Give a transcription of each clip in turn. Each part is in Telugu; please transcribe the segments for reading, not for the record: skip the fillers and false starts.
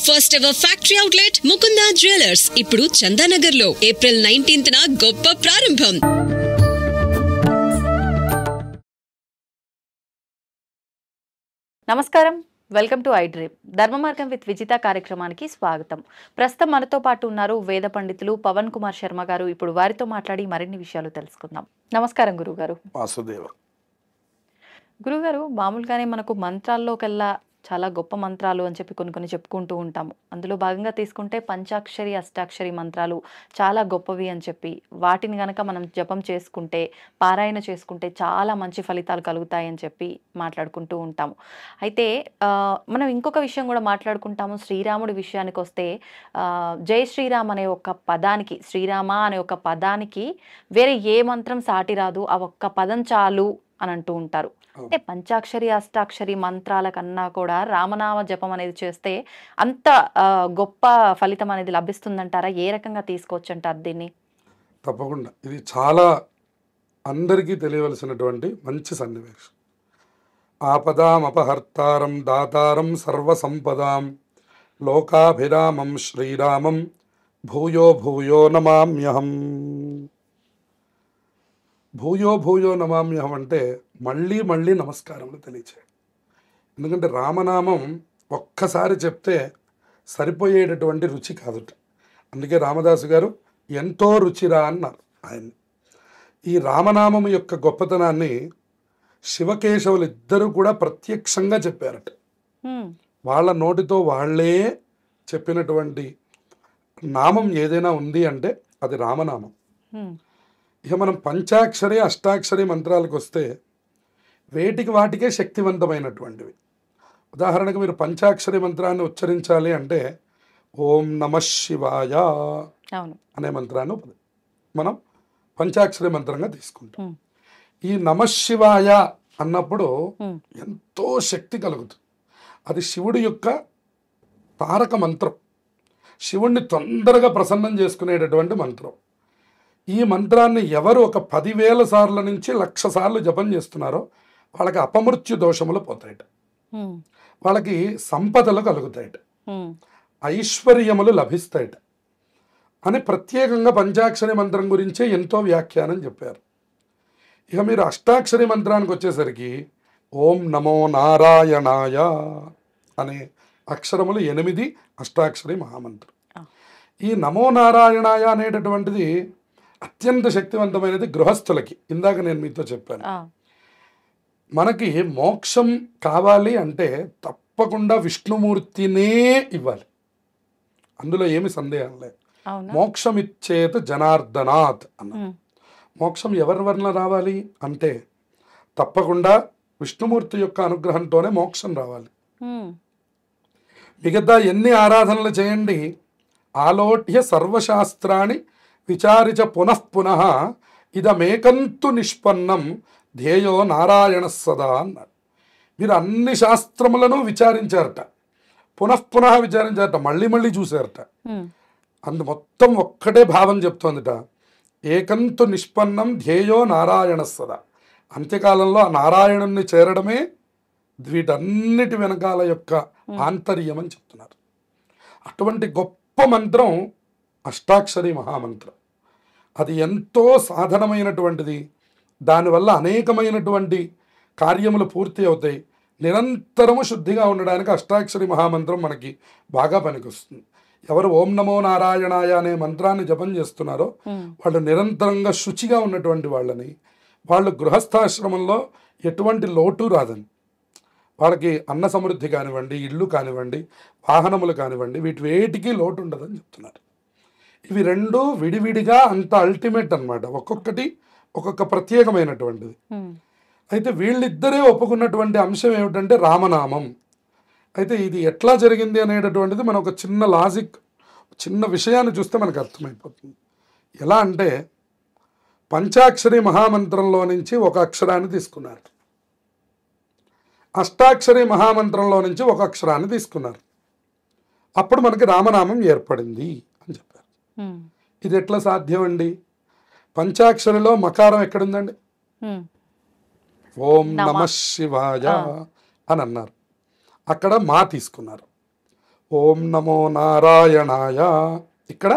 First ever factory outlet Mukunda jewellers ఇప్పుడు చందానగర్ లో ఏప్రిల్ 19th గొప్ప ప్రారంభం. నమస్కారం, వెల్కమ్ టు ఐ డ్రీమ్. ధర్మ మార్గం విత్ విజిత కార్యక్రమానికి స్వాగతం. ప్రస్తుతం మనతో పాటు ఉన్నారు వేద పండితులు పవన్ కుమార్ శర్మ గారు. ఇప్పుడు వారితో మాట్లాడి మరిన్ని విషయాలు తెలుసుకుందాం. నమస్కారం గురుగారు. గురుగారు, మామూలుగానే మనకు మంత్రాల్లోకెల్లా చాలా గొప్ప మంత్రాలు అని చెప్పి కొన్ని చెప్పుకుంటూ ఉంటాము. అందులో భాగంగా తీసుకుంటే పంచాక్షరి అష్టాక్షరి మంత్రాలు చాలా గొప్పవి అని చెప్పి, వాటిని గనక మనం జపం చేసుకుంటే, పారాయణ చేసుకుంటే చాలా మంచి ఫలితాలు కలుగుతాయని చెప్పి మాట్లాడుకుంటూ ఉంటాము. అయితే మనం ఇంకొక విషయం కూడా మాట్లాడుకుంటాము. శ్రీరాముడి విషయానికి వస్తే జై శ్రీరామ్ అనే ఒక పదానికి, శ్రీరామ అనే ఒక పదానికి వేరే ఏ మంత్రం సాటి రాదు, ఆ ఒక్క పదం చాలు అని అంటూ ఉంటారు. అంటే పంచాక్షరి అష్టాక్షరి మంత్రాల కన్నా కూడా రామనామ జపం అనేది చేస్తే అంత గొప్ప ఫలితం అనేది లభిస్తుందంటారా? ఏ రకంగా తీసుకోవచ్చు అంటారు దీన్ని? తప్పకుండా ఇది చాలా అందరికీ తెలియవలసినటువంటి మంచి సన్నివేశం. ఆపదాం అపహర్తారం దాతారం సర్వసంపదాం లోకాభిరామం శ్రీరామం భూయో భూయో నమామ్యహం. భూయో భూయో నమామ్యహం అంటే మళ్ళీ మళ్ళీ నమస్కారములు తెలియచేయండి. ఎందుకంటే రామనామం ఒక్కసారి చెప్తే సరిపోయేటటువంటి రుచి కాదుట. అందుకే రామదాసు గారు ఎంతో రుచిరా అన్నారు ఆయన్ని. ఈ రామనామం యొక్క గొప్పతనాన్ని శివకేశవులు ఇద్దరు కూడా ప్రత్యక్షంగా చెప్పారట. వాళ్ళ నోటితో వాళ్ళే చెప్పినటువంటి నామం ఏదైనా ఉంది అంటే అది రామనామం. ఇక మనం పంచాక్షరి అష్టాక్షరి మంత్రాలకు వస్తే వేటికి వాటికే శక్తివంతమైనటువంటివి. ఉదాహరణకు మీరు పంచాక్షరి మంత్రాన్ని ఉచ్చరించాలి అంటే ఓం నమ శివాయ అనే మంత్రాన్ని మనం పంచాక్షరి మంత్రంగా తీసుకుంటాం. ఈ నమ శివాయ అన్నప్పుడు ఎంతో శక్తి కలుగుతుంది. అది శివుడి యొక్క తారక మంత్రం, శివుణ్ణి తొందరగా ప్రసన్నం చేసుకునేటటువంటి మంత్రం. ఈ మంత్రాన్ని ఎవరు ఒక 10,000 సార్ల నుంచి 1,00,000 సార్లు జపం చేస్తున్నారో వాళ్ళకి అపమృత్యు దోషములు పోతాయట, వాళ్ళకి సంపదలు కలుగుతాయట, ఐశ్వర్యములు లభిస్తాయట అని ప్రత్యేకంగా పంచాక్షరి మంత్రం గురించే ఎంతో వ్యాఖ్యానం చెప్పారు. ఇక మీరు అష్టాక్షరి మంత్రానికి వచ్చేసరికి ఓం నమో నారాయణాయ అనే అక్షరములు 8 అష్టాక్షరి మహామంత్రం. ఈ నమో నారాయణాయ అనేటటువంటిది అత్యంత శక్తివంతమైనది గృహస్థులకి. ఇందాక నేను మీతో చెప్పాను, మనకి మోక్షం కావాలి అంటే తప్పకుండా విష్ణుమూర్తినే ఇవ్వాలి, అందులో ఏమి సందేహం లేదు. మోక్షం ఇచ్చేత జనార్దనాథ్ అన్న. మోక్షం ఎవరి వలన రావాలి అంటే తప్పకుండా విష్ణుమూర్తి యొక్క అనుగ్రహంతోనే మోక్షం రావాలి. మిగతా ఎన్ని ఆరాధనలు చేయండి, ఆలోట్య సర్వశాస్త్రాన్ని విచారిచ పునఃపునః ఇదమేకంతు నిష్పన్నం ధ్యేయో నారాయణ సదా అన్నాడు. మీరు అన్ని శాస్త్రములను విచారించారట, పునఃపునః విచారించారట, మళ్ళీ మళ్ళీ చూశారట. మొత్తం ఒక్కటే భావం చెప్తోందిట, ఏకంతు నిష్పన్నం ధ్యేయో నారాయణ సదా. అంత్యకాలంలో ఆ నారాయణుణ్ణి చేరడమే వీటన్నిటి వెనకాల యొక్క ఆంతర్యం అని చెప్తున్నారు. అటువంటి గొప్ప మంత్రం అష్టాక్షరి మహామంత్రం. అది ఎంతో సాధనమైనటువంటిది, దానివల్ల అనేకమైనటువంటి కార్యములు పూర్తి అవుతాయి. నిరంతరము శుద్ధిగా ఉండడానికి అష్టాక్షరి మహామంత్రం మనకి బాగా పనికొస్తుంది. ఎవరు ఓం నమో నారాయణాయ అనే మంత్రాన్ని జపం చేస్తున్నారో వాళ్ళు నిరంతరంగా శుచిగా ఉన్నటువంటి వాళ్ళని, వాళ్ళు గృహస్థాశ్రమంలో ఎటువంటి లోటు రాదని, వాళ్ళకి అన్న సమృద్ధి కానివ్వండి, ఇల్లు కానివ్వండి, వాహనములు కానివ్వండి, వేటికి లోటు ఉండదని చెప్తున్నారు. ఇవి రెండు విడివిడిగా అంత అల్టిమేట్ అన్నమాట, ఒక్కొక్కటి ఒక్కొక్క ప్రత్యేకమైనటువంటిది. అయితే వీళ్ళిద్దరే ఒప్పుకున్నటువంటి అంశం ఏమిటంటే రామనామం. అయితే ఇది ఎట్లా జరిగింది అనేటటువంటిది మనం ఒక చిన్న లాజిక్, చిన్న విషయాన్ని చూస్తే మనకు అర్థమైపోతుంది. ఎలా అంటే పంచాక్షరి మహామంత్రంలో నుంచి ఒక అక్షరాన్ని తీసుకున్నారు, అష్టాక్షరి మహామంత్రంలో నుంచి ఒక అక్షరాన్ని తీసుకున్నారు, అప్పుడు మనకి రామనామం ఏర్పడింది అని చెప్పారు. ఇది ఎట్లా సాధ్యం అండి? పంచాక్షరిలో మకారం ఎక్కడుందండి? ఓం నమ శివాయ అని అన్నారు, అక్కడ మా తీసుకున్నారు. ఓం నమో నారాయణాయ. ఇక్కడ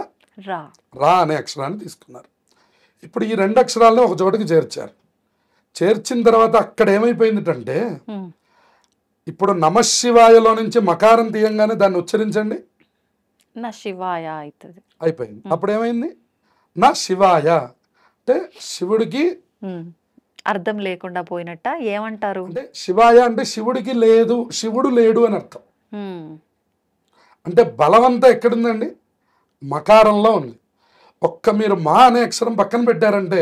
రా. రా అనే అక్షరాన్ని తీసుకున్నారు. ఇప్పుడు ఈ 2 అక్షరాలను ఒక చోటకి చేర్చారు. చేర్చిన తర్వాత అక్కడ ఏమైపోయిందంటే, ఇప్పుడు నమశివాయలో నుంచి మకారం తీయంగానే దాన్ని ఉచ్చరించండి, నా శివాయ అవుతుంది. అయిపోయింది. అప్పుడు ఏమైంది? నా శివాయ అంటే శివుడికి అర్థం లేకుండా పోయినట్ట ఏమంటారు? అంటే శివాయ అంటే శివుడికి లేదు, శివుడు లేడు అని అర్థం. అంటే బలవంతా ఎక్కడుందండి? మకారంలో ఉంది. ఒక్క మీరు మా అనే అక్షరం పక్కన పెట్టారంటే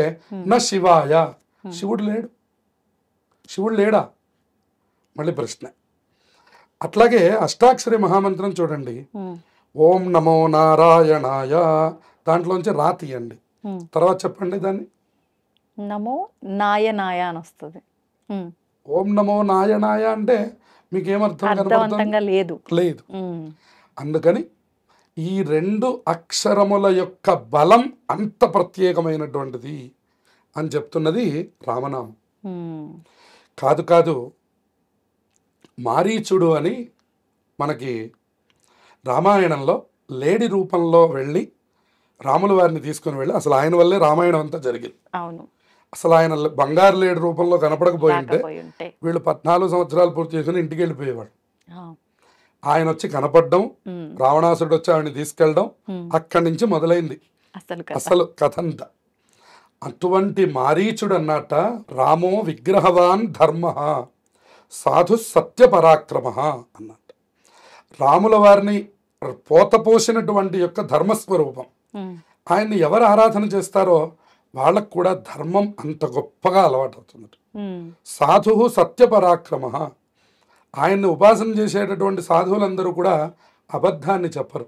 నా శివాయ, శివుడు లేడు. శివుడు లేడా? మళ్ళీ ప్రశ్న. అట్లాగే అష్టాక్షరి మహామంత్రం చూడండి. ఓం నమో నారాయణాయ, దాంట్లోంచి రా తీయండి. తర్వాత చెప్పండి దాన్ని. నమో నాయనాయ అని వస్తుంది. ఓం నమో నాయనాయ అంటే మీకేమర్థం అర్థవంతంగా లేదు. లేదు. అందుకని ఈ 2 అక్షరముల యొక్క బలం అంత ప్రత్యేకమైనటువంటిది అని చెప్తున్నది రామనామం. కాదు కాదు, మారీచుడు అని మనకి రామాయణంలో లేడి రూపంలో వెళ్ళి రాముల వారిని తీసుకుని వెళ్ళి, అసలు ఆయన వల్లే రామాయణం అంతా జరిగింది. అవును. అసలు ఆయన బంగారు లేడి రూపంలో కనపడకపోయి ఉంటే వీళ్ళు 14 సంవత్సరాలు పూర్తి చేసుకుని ఇంటికి వెళ్ళిపోయేవాడు. ఆయన వచ్చి కనపడడం, రావణాసురుడు వచ్చి ఆవిడని తీసుకెళ్ళడం, అక్కడి నుంచి మొదలైంది అసలు కథ అంతా. అటువంటి మారీచుడు అన్నట రామో విగ్రహవాన్ ధర్మ సాధు సత్య పరాక్రమ అన్నట్టు. రాముల వారిని పోతపోసినటువంటి యొక్క ధర్మస్వరూపం. ఆయన్ని ఎవరు ఆరాధన చేస్తారో వాళ్ళకు కూడా ధర్మం అంత గొప్పగా అలవాటు అవుతుంది. సాధు సత్య పరాక్రమ. ఆయన్ని ఉపాసన చేసేటటువంటి సాధువులందరూ కూడా అబద్ధాన్ని చెప్పరు,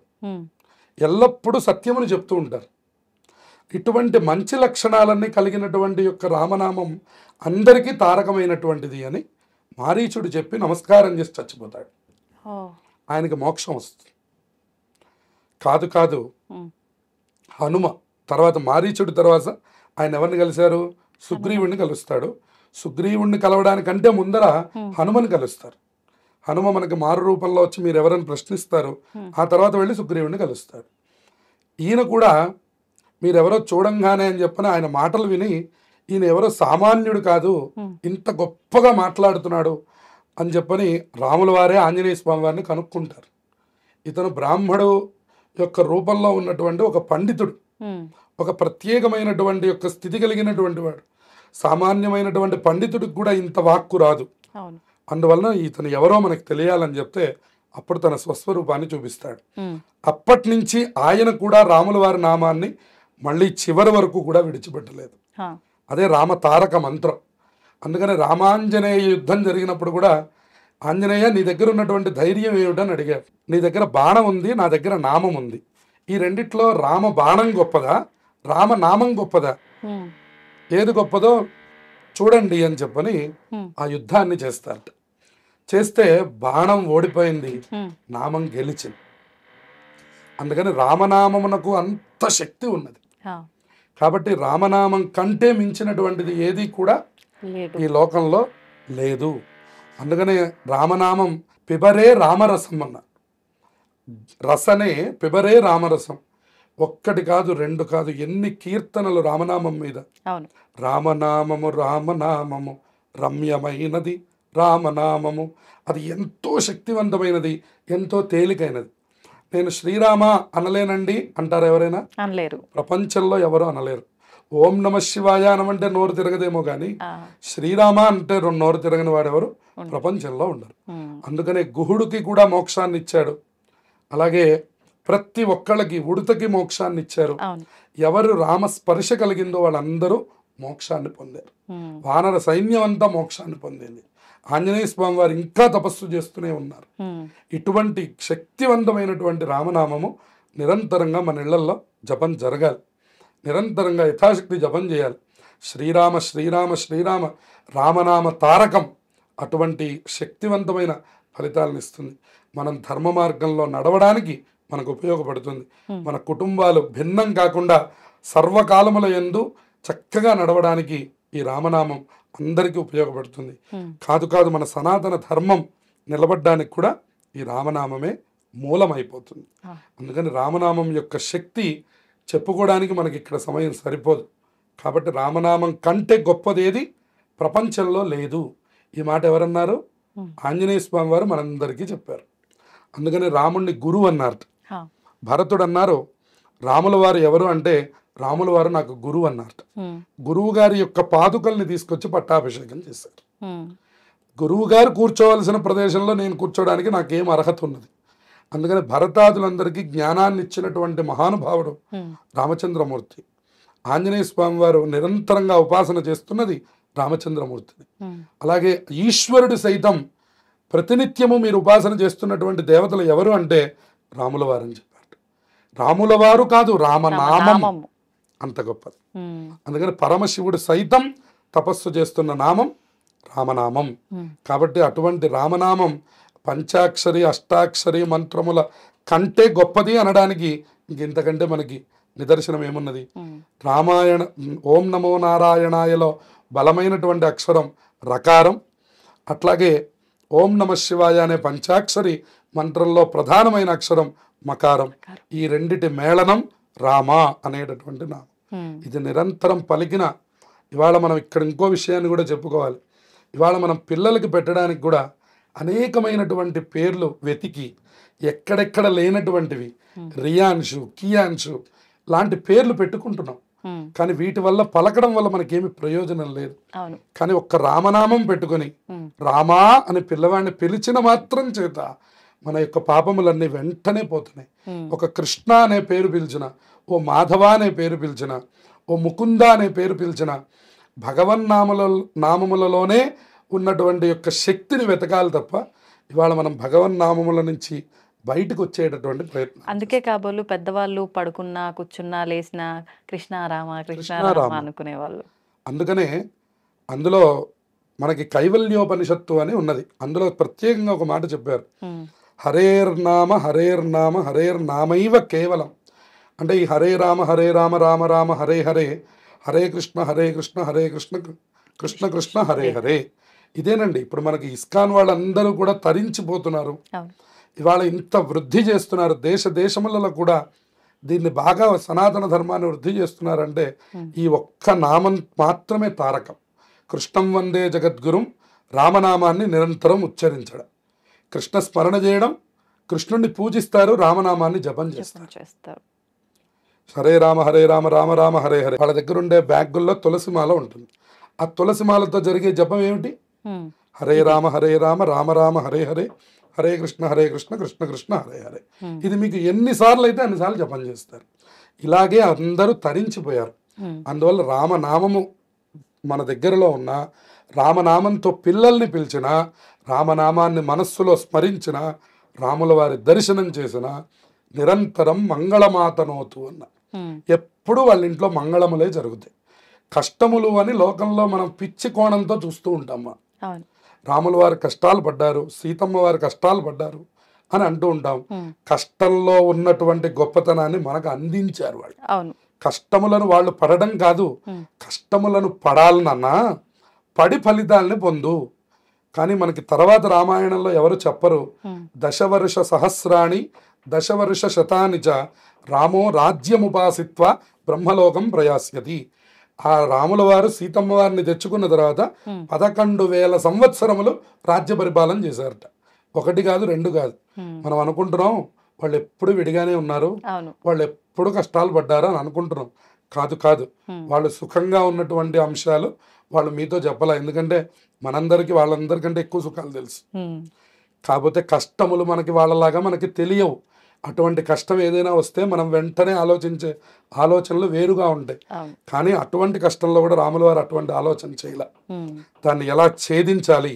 ఎల్లప్పుడూ సత్యమును చెప్తూ ఉంటారు. ఇటువంటి మంచి లక్షణాలన్నీ కలిగినటువంటి యొక్క రామనామం అందరికీ తారకమైనటువంటిది అని మారీచుడు చెప్పి నమస్కారం చేసి చచ్చిపోతాడు. ఆయనకి మోక్షం వస్తుంది. కాదు కాదు, హనుమ తర్వాత మారీచుడి తర్వాత ఆయన ఎవరిని కలిశారు? సుగ్రీవుడిని కలుస్తాడు. సుగ్రీవుడిని కలవడానికంటే ముందర హనుమని కలుస్తారు. హనుమ మనకి మారు రూపంలో వచ్చి మీరు ఎవరైనా ప్రశ్నిస్తారు, ఆ తర్వాత వెళ్ళి సుగ్రీవుడిని కలుస్తాడు. ఈయన కూడా మీరెవరో చూడంగానే అని చెప్పని ఆయన మాటలు విని ఈయన ఎవరో సామాన్యుడు కాదు, ఇంత గొప్పగా మాట్లాడుతున్నాడు అని చెప్పని రాముల వారే ఆంజనేయ స్వామి వారిని కనుక్కుంటారు. ఇతను బ్రాహ్మడు యొక్క రూపంలో ఉన్నటువంటి ఒక పండితుడు, ఒక ప్రత్యేకమైనటువంటి యొక్క స్థితి కలిగినటువంటి వాడు. సామాన్యమైనటువంటి పండితుడికి కూడా ఇంత వాక్కు రాదు. అందువలన ఇతను ఎవరో మనకు తెలియాలని చెప్తే అప్పుడు తన స్వస్వరూపాన్ని చూపిస్తాడు. అప్పటి నుంచి ఆయన కూడా రాముల వారి నామాన్ని మళ్ళీ చివరి వరకు కూడా విడిచిపెట్టలేదు. అదే రామ తారక మంత్రం. అందుకని రామాంజనేయ యుద్ధం జరిగినప్పుడు కూడా ఆంజనేయ నీ దగ్గర ఉన్నటువంటి ధైర్యం ఏమిటని అడిగారు. నీ దగ్గర బాణం ఉంది, నా దగ్గర నామం ఉంది. ఈ రెండిట్లో రామ బాణం గొప్పదా, రామ నామం గొప్పదా, ఏది గొప్పదో చూడండి అని చెప్పని ఆ యుద్ధాన్ని చేస్తారట. చేస్తే బాణం ఓడిపోయింది, నామం గెలిచింది. అందుకని రామనామమునకు అంత శక్తి ఉన్నది. కాబట్టి రామనామం కంటే మించినటువంటిది ఏది కూడా ఈ లోకంలో లేదు. అందుకనే రామనామం పిబరే రామరసం అన్నారు. రసనే పిబరే రామరసం. ఒక్కటి కాదు, 2 కాదు, ఎన్ని కీర్తనలు రామనామం మీద. రామనామము రామనామము రమ్యమైనది రామనామము. అది ఎంతో శక్తివంతమైనది, ఎంతో తేలికైనది. నేను శ్రీరామ అనలేనండి అంటారు ఎవరైనా? అనలేరు. ప్రపంచంలో ఎవరు అనలేరు. ఓం నమ శివాయ అనమంటే నోరు తిరగదేమో కానీ శ్రీరామ అంటే నోరు తిరగని వాడెవరు ప్రపంచంలో ఉండరు. అందుకనే గుహుడికి కూడా మోక్షాన్ని ఇచ్చాడు. అలాగే ప్రతి ఒక్కళ్ళకి ఉడతకి మోక్షాన్ని ఇచ్చారు. ఎవరు రామ స్పర్శ కలిగిందో వాళ్ళందరూ మోక్షాన్ని పొందారు. వానర సైన్యం అంతా మోక్షాన్ని పొందింది. ఆంజనేయ స్వామి వారు ఇంకా తపస్సు చేస్తూనే ఉన్నారు. ఇటువంటి శక్తివంతమైనటువంటి రామనామము నిరంతరంగా మన ఇళ్లలో జపం జరగాలి. నిరంతరంగా యథాశక్తి జపం చేయాలి. శ్రీరామ శ్రీరామ శ్రీరామ రామనామ తారకం అటువంటి శక్తివంతమైన ఫలితాలను ఇస్తుంది. మనం ధర్మ మార్గంలో నడవడానికి మనకు ఉపయోగపడుతుంది. మన కుటుంబాలు భిన్నం కాకుండా సర్వకాలముల యందు చక్కగా నడవడానికి ఈ రామనామం అందరికీ ఉపయోగపడుతుంది. కాదు కాదు, మన సనాతన ధర్మం నిలబడడానికి కూడా ఈ రామనామమే మూలమైపోతుంది. అందుకని రామనామం యొక్క శక్తి చెప్పుకోవడానికి మనకి ఇక్కడ సమయం సరిపోదు. కాబట్టి రామనామం కంటే గొప్పదేది ప్రపంచంలో లేదు. ఈ మాట ఎవరన్నారు? ఆంజనేయ స్వామి వారు మనందరికీ చెప్పారు. అందుకని రాముణ్ణి గురువు అన్నారు. భరతుడు అన్నారు రాముల వారు ఎవరు అంటే రాముల వారు నాకు గురువు అన్నారు. గురువు గారి యొక్క పాదుకల్ని తీసుకొచ్చి పట్టాభిషేకం చేశారు. గురువు గారు కూర్చోవలసిన ప్రదేశంలో నేను కూర్చోవడానికి నాకేం అర్హత ఉన్నది? అందుకని భరతాదులందరికీ జ్ఞానాన్ని ఇచ్చినటువంటి మహానుభావుడు రామచంద్రమూర్తి. ఆంజనేయ స్వామి వారు నిరంతరంగా ఉపాసన చేస్తున్నది రామచంద్రమూర్తిని. అలాగే ఈశ్వరుడు సైతం ప్రతినిత్యము మీరు ఉపాసన చేస్తున్నటువంటి దేవతలు ఎవరు అంటే రాముల వారు అని చెప్పారు. రాముల వారు కాదు, రామనామం అంత గొప్పది. అందుకని పరమశివుడు సైతం తపస్సు చేస్తున్న నామం రామనామం. కాబట్టి అటువంటి రామనామం పంచాక్షరి అష్టాక్షరి మంత్రముల కంటే గొప్పది అనడానికి ఇంకెంతకంటే మనకి నిదర్శనం ఏమున్నది? రామాయణ ఓం నమో నారాయణాయలో బలమైనటువంటి అక్షరం రకారం, అట్లాగే ఓం నమ శివాయ అనే పంచాక్షరి మంత్రంలో ప్రధానమైన అక్షరం మకారం. ఈ రెండిటి మేళనం రామ అనేటటువంటి నామం. ఇది నిరంతరం పలికిన ఇవాళ మనం ఇక్కడ ఇంకో విషయాన్ని కూడా చెప్పుకోవాలి. ఇవాళ మనం పిల్లలకి పెట్టడానికి కూడా అనేకమైనటువంటి పేర్లు వెతికి ఎక్కడెక్కడ లేనటువంటివి రియాన్షు కియాన్షు లాంటి పేర్లు పెట్టుకుంటున్నాం. కానీ వీటి వల్ల పలకడం వల్ల మనకేమి ప్రయోజనం లేదు. కానీ ఒక్క రామనామం పెట్టుకొని రామా అని పిల్లవాడిని పిలిచిన మాత్రం చేత మన యొక్క పాపములన్నీ వెంటనే పోతున్నాయి. ఒక కృష్ణ అనే పేరు పిలిచిన, ఓ మాధవ అనే పేరు పిలిచిన, ఓ ముకుంద అనే పేరు పిలిచిన నామములలోనే ఉన్నటువంటి యొక్క శక్తిని వెతకాలి తప్ప ఇవాళ మనం భగవన్నామముల నుంచి బయటకు వచ్చేటటువంటి ప్రయత్నం. అందుకే కాబోలు పెద్దవాళ్ళు పడుకున్నా కూర్చున్నా లేచినా కృష్ణారామ కృష్ణారామ అనుకునేవాళ్ళు. అందుకనే అందులో మనకి కైవల్యోపనిషత్తు అని ఉన్నది. అందులో ప్రత్యేకంగా ఒక మాట చెప్పారు, హరేర్నామ హరేర్నామ హరేర్నామైవ కేవలం. అంటే ఈ హరే రామ రామ రామ హరే హరే, హరే కృష్ణ హరే కృష్ణ కృష్ణ కృష్ణ హరే హరే. ఇదేనండి ఇప్పుడు మనకి ఇస్కాన్ వాళ్ళందరూ కూడా తరించిపోతున్నారు. ఇవాళ ఇంత వృద్ధి చేస్తున్నారు, దేశ దేశములలో కూడా దీన్ని బాగా సనాతన ధర్మాన్ని వృద్ధి చేస్తున్నారంటే ఈ ఒక్క నామం మాత్రమే తారకం. కృష్ణం వందే జగద్గురుం, రామనామాన్ని నిరంతరం ఉచ్చరించడం, కృష్ణ స్మరణ చేయడం, కృష్ణుణ్ణి పూజిస్తారు, రామనామాన్ని జపం చేస్తారు. హరే రామ రామ రామ హరే హరే. వాళ్ళ దగ్గర ఉండే బ్యాగుల్లో తులసిమాల ఉంటుంది. ఆ తులసిమాలతో జరిగే జపం ఏమిటి? హరే రామ రామ రామ హరే హరే, హరే కృష్ణ కృష్ణ కృష్ణ హరే హరే. ఇది మీకు ఎన్నిసార్లు అయితే అన్నిసార్లు జపం చేస్తారు. ఇలాగే అందరూ తరించిపోయారు. అందువల్ల రామనామము మన దగ్గరలో ఉన్న, రామనామంతో పిల్లల్ని పిలిచిన, రామనామాన్ని మనస్సులో స్మరించిన, రాముల వారి దర్శనం చేసిన నిరంతరం మంగళమాతనోతు అన్న. ఎప్పుడు వాళ్ళ ఇంట్లో మంగళములే జరుగుతాయి. కష్టములు అని లోకంలో మనం పిచ్చి కోణంతో చూస్తూ ఉంటాం. రాముల వారు కష్టాలు పడ్డారు, సీతమ్మ వారు కష్టాలు పడ్డారు అని అంటూ ఉంటాం. కష్టంలో ఉన్నటువంటి గొప్పతనాన్ని మనకు అందించారు వాళ్ళు. కష్టములను వాళ్ళు పడడం కాదు, కష్టములను పడాలనన్నా పడి ఫలితాలని పొందు. కానీ మనకి తర్వాత రామాయణంలో ఎవరు చెప్పరు, దశవర్ష సహస్రాణి దశవర్ష శతానిచ రామో రాజ్యముపాసిత్వ బ్రహ్మలోకం ప్రయాస్యతి. ఆ రాముల వారు సీతమ్మ వారిని తెచ్చుకున్న తర్వాత 11,000 సంవత్సరములు రాజ్య పరిపాలన చేశారట. ఒకటి కాదు, రెండు కాదు. మనం అనుకుంటున్నాం వాళ్ళు ఎప్పుడు విడిగానే ఉన్నారు, వాళ్ళు ఎప్పుడు కష్టాలు పడ్డారు అని అనుకుంటున్నాం. కాదు కాదు, వాళ్ళు సుఖంగా ఉన్నటువంటి అంశాలు వాళ్ళు మీతో చెప్పాల. ఎందుకంటే మనందరికీ వాళ్ళందరికంటే ఎక్కువ సుఖాలు తెలుసు. కాకపోతే కష్టములు మనకి వాళ్ళలాగా మనకి తెలియవు. అటువంటి కష్టం ఏదైనా వస్తే మనం వెంటనే ఆలోచించే ఆలోచనలు వేరుగా ఉంటాయి. కానీ అటువంటి కష్టంలో కూడా రాముల వారు అటువంటి ఆలోచన చేయలే. దాన్ని ఎలా ఛేదించాలి,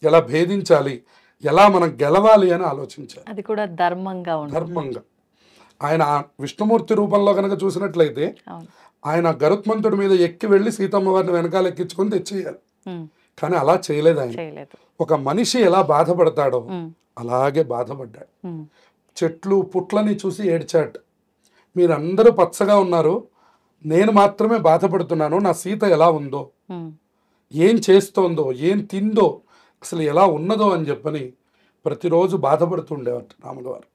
ఎలా భేదించాలి, ఎలా మనం గెలవాలి అని ఆలోచించాలి. అది కూడా ధర్మంగా. ఆయన విష్ణుమూర్తి రూపంలో కనుక చూసినట్లయితే ఆయన గరుత్మంతుడి మీద ఎక్కి వెళ్ళి సీతమ్మ వారిని వెనకాల ఎక్కించుకొని తెచ్చేయాలి. కానీ అలా చేయలేదు ఆయన. ఒక మనిషి ఎలా బాధపడతాడో అలాగే బాధపడ్డాడు. చెట్లు పుట్లని చూసి ఏడ్చాట. మీరందరూ పచ్చగా ఉన్నారు, నేను మాత్రమే బాధపడుతున్నాను. నా సీత ఎలా ఉందో, ఏం చేస్తోందో, ఏం తిందో, అసలు ఎలా ఉన్నదో అని చెప్పని ప్రతిరోజు బాధపడుతుండేవారు రాముల వారు.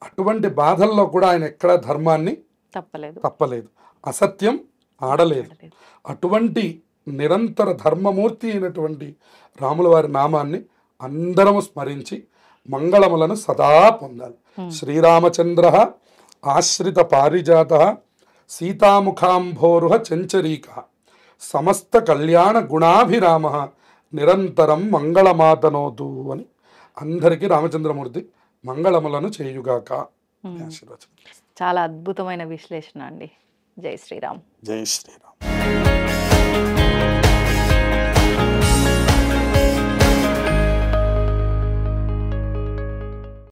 అటువంటి బాధల్లో కూడా ఆయన ఎక్కడా ధర్మాన్ని తప్పలేదు, అసత్యం ఆడలేదు. అటువంటి నిరంతర ధర్మమూర్తి అయినటువంటి రాముల వారి నామాన్ని అందరము స్మరించి మంగళములను సదా పొందాలి. శ్రీరామచంద్ర ఆశ్రిత పారిజాత సీతాముఖాంభోరుహ చంచరీక సమస్త కళ్యాణ గుణాభిరామ నిరంతరం మంగళమాతనోతు అని అందరికీ రామచంద్రమూర్తి మంగళములను చేయుగాక ఆశీర్వచనం. చాలా అద్భుతమైన విశ్లేషణ అండి. జై శ్రీరామ్. జై శ్రీరామ్.